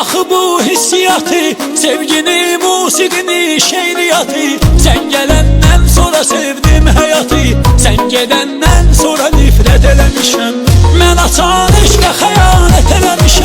axı bu hissiyatı, sevgini, musiqini, şeiriyyatı. Sen gələndən sonra sevdim həyatı, sen gedəndən sonra nifrət eləmişəm. Mən açan eşqə xəyanət eləmişəm.